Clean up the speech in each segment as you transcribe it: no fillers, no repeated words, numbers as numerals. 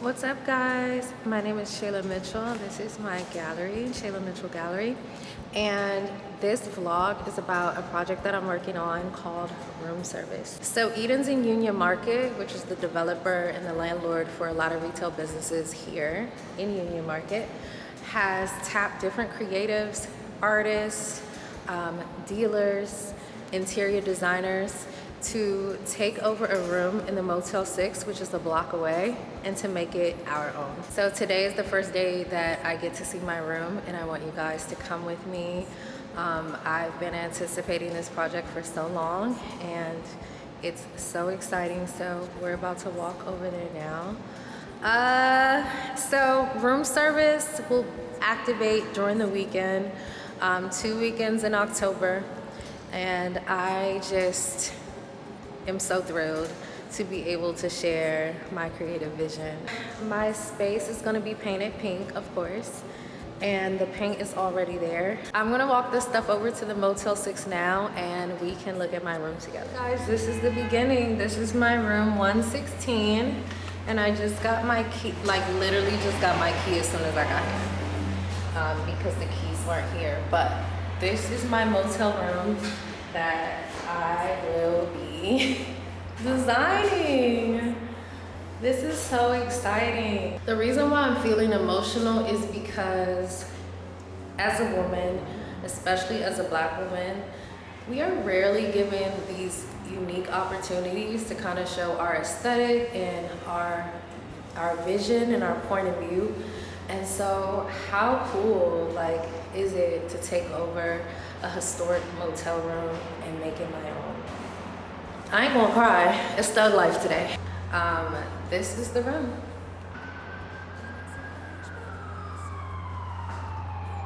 What's up, guys? My name is Shayla Mitchell. This is my gallery, Shayla Mitchell Gallery. And this vlog is about a project that I'm working on called Room Service. So Eden's in Union Market, which is the developer and the landlord for a lot of retail businesses here in Union Market, has tapped different creatives, artists, dealers, interior designers to take over a room in the Motel 6, which is a block away, and to make it our own. So today is the first day that I get to see my room, and I want you guys to come with me. I've been anticipating this project for so long, and it's so exciting. So we're about to walk over there now. So room service will activate during the weekend, 2 weekends in October, and I just am so thrilled to be able to share my creative vision. My space is gonna be painted pink, of course, and the paint is already there. I'm gonna walk this stuff over to the Motel 6 now, and we can look at my room together. Guys, this is the beginning. This is my room 116, and I just got my key, like literally just got my key as soon as I got here, because the keys weren't here. But this is my motel room that I will be designing. This is so exciting. The reason why I'm feeling emotional is because as a woman, especially as a Black woman, we are rarely given these unique opportunities to kind of show our aesthetic and our vision and our point of view. And so how cool is it to take over a historic motel room and make it my own? I ain't gonna cry. It's thug life today. This is the room.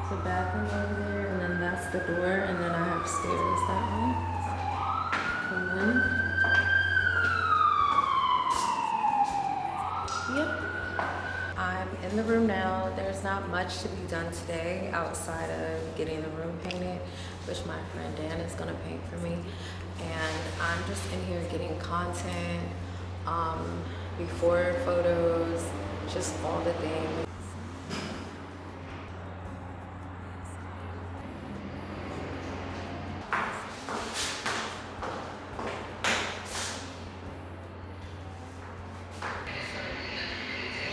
It's a bathroom over there, and then that's the door, and then I have stairs that way. And then, yep. I'm in the room now. There's not much to be done today outside of getting the room painted, which my friend Dan is gonna paint for me. And I'm just in here getting content, before photos, just all the things.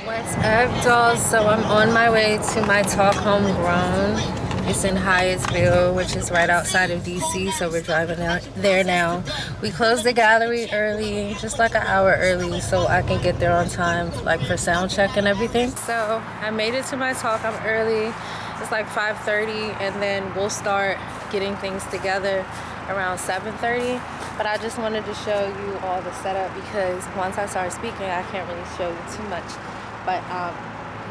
What's up, dolls? So I'm on my way to my talk homegrown. It's in Hyattsville, which is right outside of DC, so we're driving out there now. We closed the gallery early, just like an hour early, so I can get there on time, for sound check and everything. So I made it to my talk. I'm early. It's like 5:30, and then we'll start getting things together around 7:30. But I just wanted to show you all the setup because once I start speaking, I can't really show you too much. But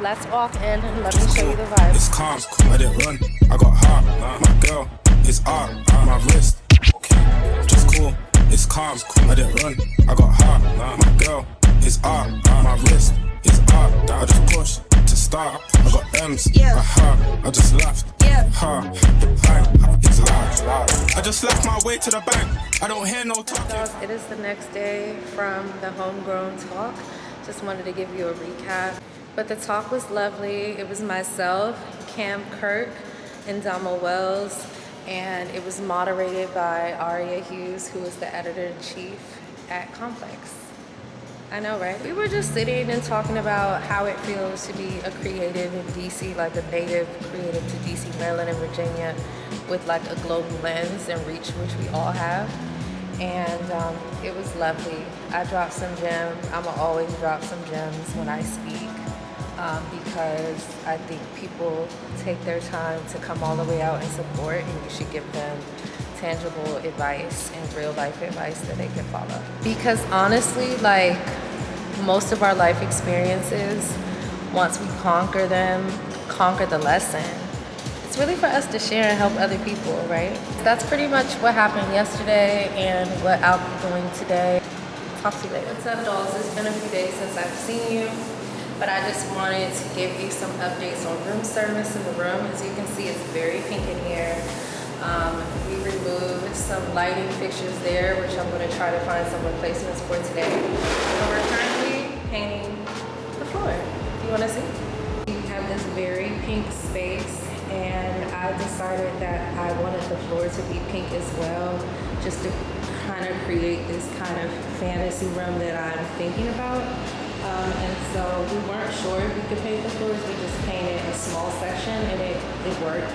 let's walk in and let me show you the vibe. It's calm, I didn't run, I got heart. My girl is art, my wrist, just cool. It's calm, I didn't run, I got heart. My girl is art, my wrist is art. I just push to start, I got M's, I just laughed. It's loud. I just left my way to the bank, I don't hear no talking. It is the next day from the homegrown talk. Just wanted to give you a recap. But the talk was lovely. It was myself, Cam Kirk, and Dama Wells, and it was moderated by Aria Hughes, who is the editor-in-chief at Complex. I know, right? We were just sitting and talking about how it feels to be a creative in DC, like a native creative to DC, Maryland, and Virginia, with a global lens and reach, which we all have. And it was lovely. I dropped some gems. I'ma always drop some gems when I speak, because I think people take their time to come all the way out and support, and you should give them tangible advice and real life advice that they can follow. Because honestly, most of our life experiences, once we conquer them, conquer the lesson, it's really for us to share and help other people, right? That's pretty much what happened yesterday and what I'll be doing today. Talk to you later. What's up, dolls? It's been a few days since I've seen you, but I just wanted to give you some updates on room service in the room. As you can see, it's very pink in here. We removed some lighting fixtures there, which I'm going to try to find some replacements for today. And we're currently painting the floor. You wanna see? We have this very pink space, and I decided that I wanted the floor to be pink as well, just to kind of create this kind of fantasy room that I'm thinking about. And so we weren't sure if we could paint the floors. We just painted a small section, and it worked.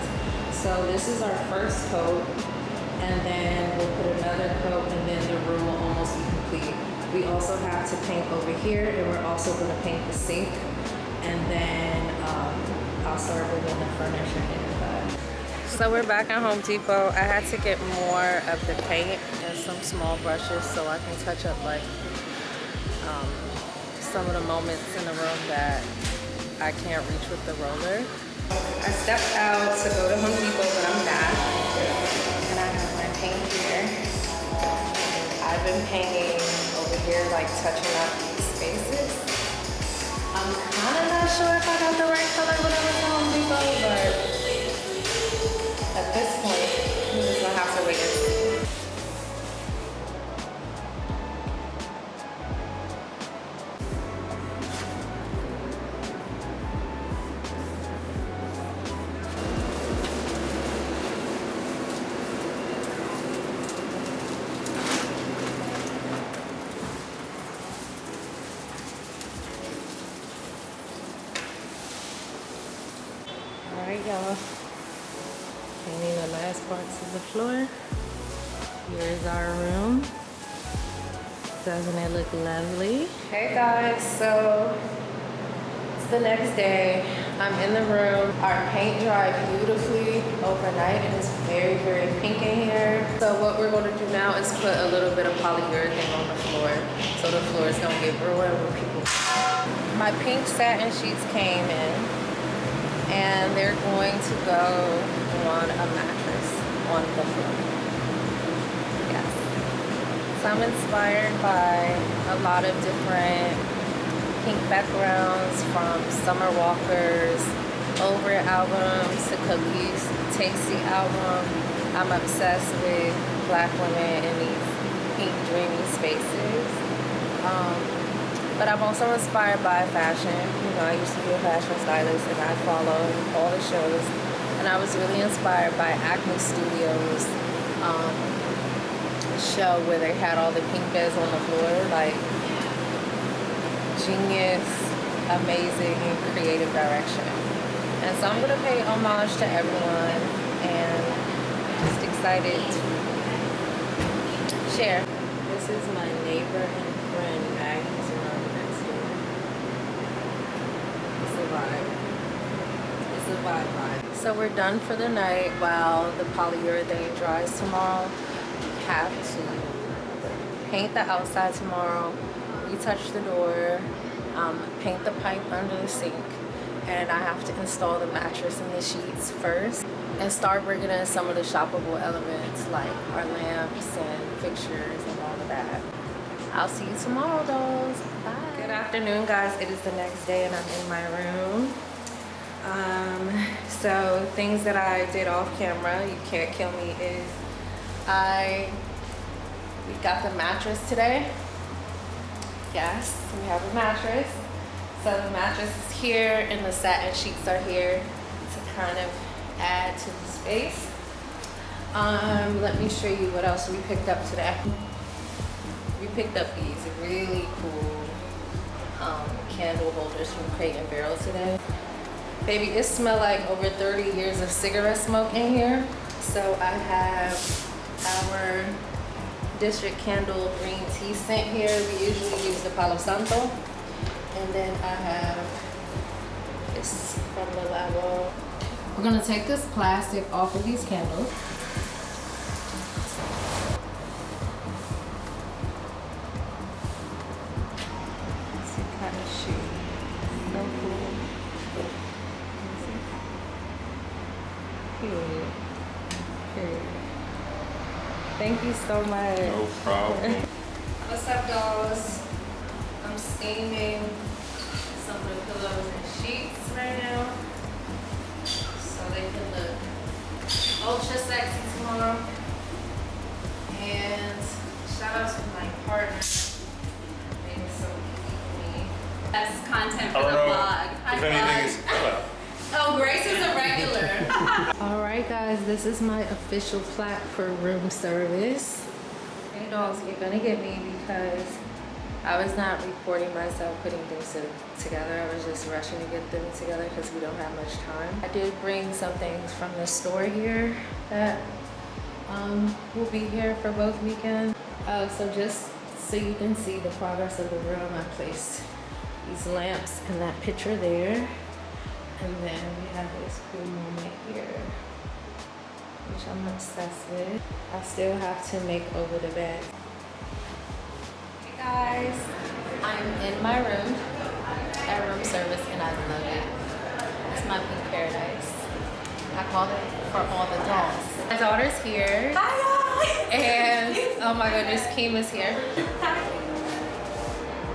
So this is our first coat, and then we'll put another coat, and then the room will almost be complete. We also have to paint over here, and we're also going to paint the sink, and then I'll start bringing the furniture in. So we're back at Home Depot. I had to get more of the paint and some small brushes so I can touch up like some of the moments in the room that I can't reach with the roller. I stepped out to go to Home Depot, but I'm back, and I have my paint here. I've been painting over here, like touching up these spaces. I'm kind of not sure if I got the right color when I was at Home Depot, but at this point, I'm just gonna have to wait and see. All right, y'all. Painting the last parts of the floor. Here's our room. Doesn't it look lovely? Hey guys, so it's the next day. I'm in the room. Our paint dried beautifully overnight, and it's very, very pink in here. So what we're going to do now is put a little bit of polyurethane on the floor, so the floor is going to get ruined when people. My pink satin sheets came in, and they're going to go on a mattress on the floor. Yes. So I'm inspired by a lot of different pink backgrounds, from Summer Walker's Over It album to Khalif's Tasty album. I'm obsessed with Black women in these pink dreamy spaces. But I'm also inspired by fashion. You know, I used to be a fashion stylist, and I follow all the shows. And I was really inspired by Acme Studios' show where they had all the pink beds on the floor. Like, genius, amazing, creative direction. And so I'm gonna pay homage to everyone, and just excited to share. This is my neighbor and friend Maggie's room next door. It's a vibe. It's a vibe. So we're done for the night while the polyurethane dries tomorrow. We have to paint the outside tomorrow, retouch the door, paint the pipe under the sink, and I have to install the mattress and the sheets first and start bringing in some of the shoppable elements like our lamps and fixtures and all of that. I'll see you tomorrow, dolls. Bye. Good afternoon, guys. It is the next day, and I'm in my room. So things that I did off camera, you can't kill me, is we got the mattress today. Yes, we have a mattress. So the mattress is here, and the satin sheets are here to kind of add to the space. Let me show you what else we picked up today. We picked up these really cool candle holders from Crate and Barrel today. Baby, it smells like over 30 years of cigarette smoke in here. So I have our district candle green tea scent here. We usually use the Palo Santo. And then I have this from the Labo. We're gonna take this plastic off of these candles. It's a kind of shoe. So cool. Period. Period. Thank you so much. No problem. What's up, dolls? I'm steaming some of the pillows and sheets right now, so they can look ultra sexy tomorrow. And shout out to my partner. Made it so easy for me. Best content for the vlog. If anything is, well. Oh, Grace is a regular. All right, guys, this is my official plaque for room service. Hey, dolls, you're gonna get me because I was not recording myself putting things together. I was just rushing to get them together because we don't have much time. I did bring some things from the store here that will be here for both weekends. So just so you can see the progress of the room, I placed these lamps in that picture there. And then we have this cool moment here, which I'm obsessed with. I still have to make over the bed. Hey guys, I'm in my room at room service and I love it. It's my pink paradise. I call it for all the dolls. My daughter's here. Hi! And oh my goodness, Kim is here.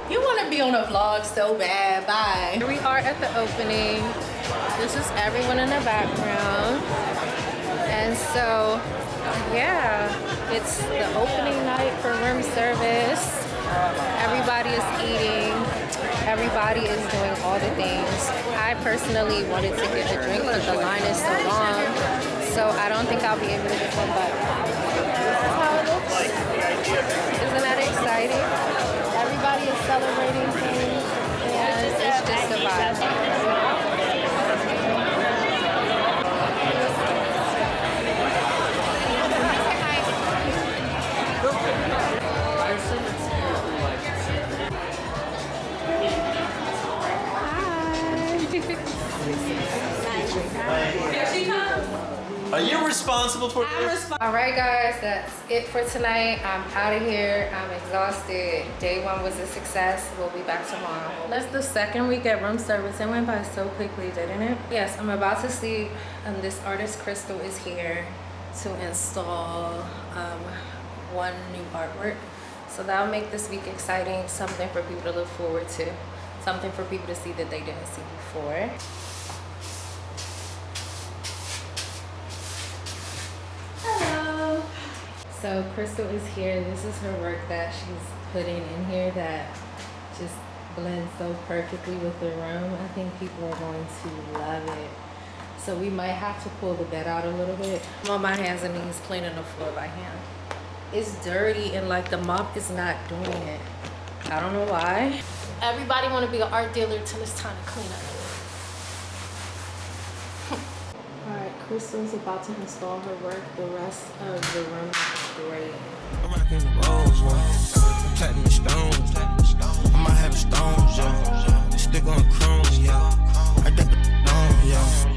You want to be on a vlog so bad. Bye. Here we are at the opening. This is everyone in the background. And so, yeah, it's the opening night for room service. Everybody is eating. Everybody is doing all the things. I personally wanted to get a drink because the line is so long. So I don't think I'll be able to get one, but this is how it looks. Isn't that exciting? Everybody is celebrating things and it's just a vibe. Are you responsible for this? All right, guys, that's it for tonight. I'm out of here. I'm exhausted. Day one was a success. We'll be back tomorrow. That's the second week at room service. It went by so quickly, didn't it? Yes, I'm about to sleep. This artist, Crystal, is here to install one new artwork. So that'll make this week exciting. Something for people to look forward to. Something for people to see that they didn't see before. Hello. So Crystal is here. This is her work that she's putting in here that just blends so perfectly with the room. I think people are going to love it. So we might have to pull the bed out a little bit. I'm on my hands and knees cleaning the floor by hand. It's dirty and like the mop is not doing it. I don't know why. Everybody want to be an art dealer till it's time to clean up. Alright, Crystal's about to install her work. The rest of the room is great. I'm rocking the rolls, I'm platinum stones. I might have stones, yo. Stick on chrome, yeah. I got the dome, yo.